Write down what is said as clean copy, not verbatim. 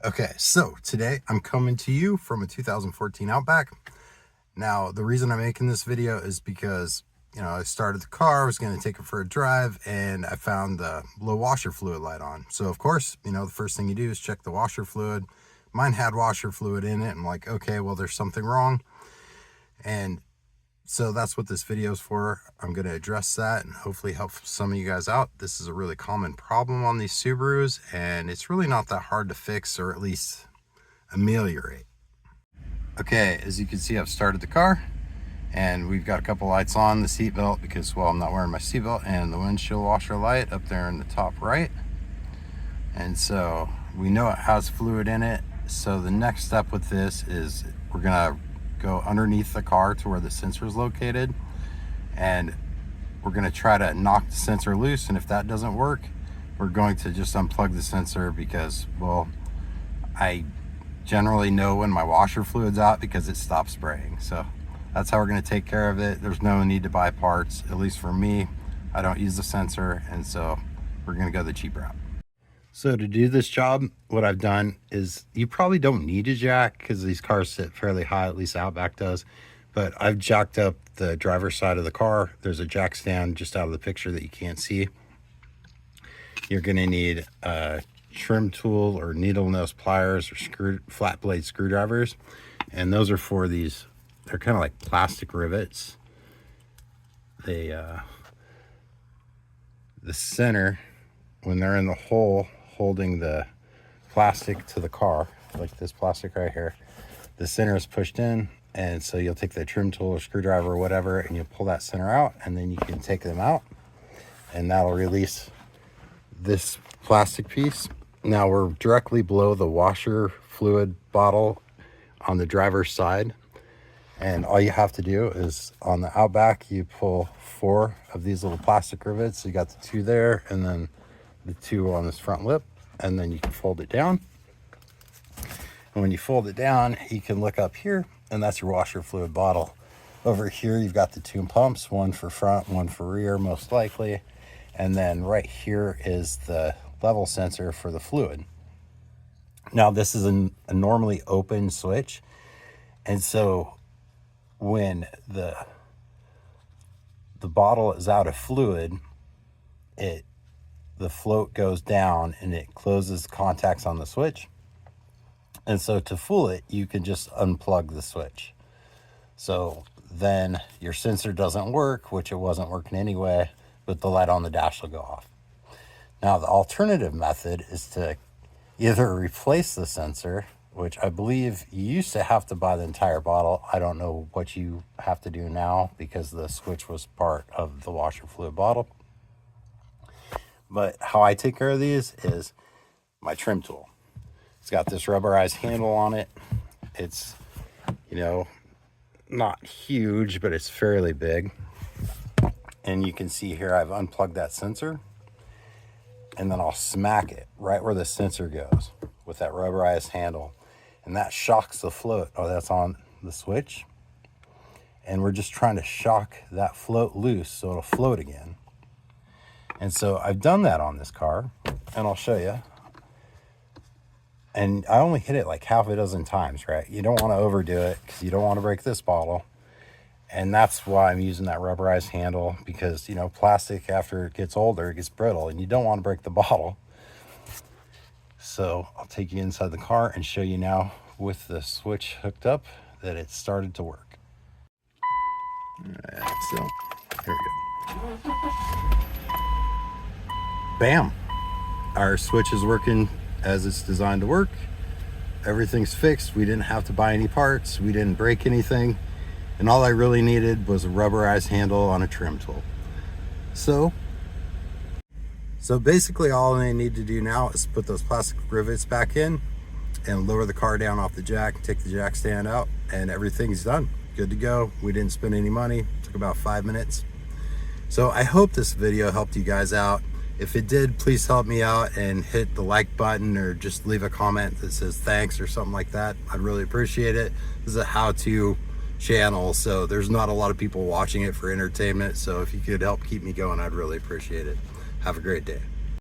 Okay, so today I'm coming to you from a 2014 Outback. Now, the reason I'm making this video is because, I started the car, I was going to take it for a drive, and I found the low washer fluid light on. So, of course, the first thing you do is check the washer fluid. Mine had washer fluid in it. I'm like, okay, well, there's something wrong. And so that's what this video is for. I'm going to address that and hopefully help some of you guys out. This is a really common problem on these Subarus, and it's really not that hard to fix, or at least ameliorate. Okay, as you can see, I've started the car and we've got a couple lights on, the seatbelt because, well, I'm not wearing my seatbelt, and the windshield washer light up there in the top right. And so we know it has fluid in it. So the next step with this is we're gonna go underneath the car to where the sensor is located, and we're going to try to knock the sensor loose. And if that doesn't work, we're going to just unplug the sensor because, well, I generally know when my washer fluid's out because it stops spraying. So that's how we're going to take care of it. There's no need to buy parts, at least for me. I don't use the sensor, and so we're going to go the cheap route. So to do this job, what I've done is, you probably don't need a jack because these cars sit fairly high, at least Outback does, but I've jacked up the driver's side of the car. There's a jack stand just out of the picture that you can't see. You're going to need a trim tool or needle nose pliers or flat blade screwdrivers, and those are for these, they're kind of like plastic rivets. They the center, when they're in the hole holding the plastic to the car, like this plastic right here, the center is pushed in, and so you'll take the trim tool or screwdriver or whatever and you pull that center out, and then you can take them out and that'll release this plastic piece. Now we're directly below the washer fluid bottle on the driver's side, and all you have to do is, on the Outback, you pull 4 of these little plastic rivets. So you got the 2 there, and then the 2 on this front lip, and then you can fold it down. And when you fold it down, you can look up here, and that's your washer fluid bottle. Over here, you've got the 2 pumps, one for front, one for rear, most likely. And then right here is the level sensor for the fluid. Now, this is a normally open switch, and so when the bottle is out of fluid, the float goes down and it closes the contacts on the switch. And so to fool it, you can just unplug the switch. So then your sensor doesn't work, which it wasn't working anyway, but the light on the dash will go off. Now, the alternative method is to either replace the sensor, which I believe you used to have to buy the entire bottle. I don't know what you have to do now because the switch was part of the washer fluid bottle. But how I take care of these is my trim tool. It's got this rubberized handle on it. It's, not huge, but it's fairly big. And you can see here I've unplugged that sensor, and then I'll smack it right where the sensor goes with that rubberized handle. And that shocks the float. Oh, that's on the switch. And we're just trying to shock that float loose so it'll float again. And so I've done that on this car, and I'll show you. And I only hit it like half a dozen times, right? You don't want to overdo it because you don't want to break this bottle. And that's why I'm using that rubberized handle, because, plastic, after it gets older, it gets brittle, and you don't want to break the bottle. So I'll take you inside the car and show you now, with the switch hooked up, that it started to work. All right, so here we go. Bam! Our switch is working as it's designed to work. Everything's fixed. We didn't have to buy any parts. We didn't break anything. And all I really needed was a rubberized handle on a trim tool. So basically all I need to do now is put those plastic rivets back in and lower the car down off the jack, take the jack stand out, and everything's done. Good to go. We didn't spend any money. It took about 5 minutes. So I hope this video helped you guys out. If it did, please help me out and hit the like button, or just leave a comment that says thanks or something like that. I'd really appreciate it. This is a how-to channel, so there's not a lot of people watching it for entertainment. So if you could help keep me going, I'd really appreciate it. Have a great day.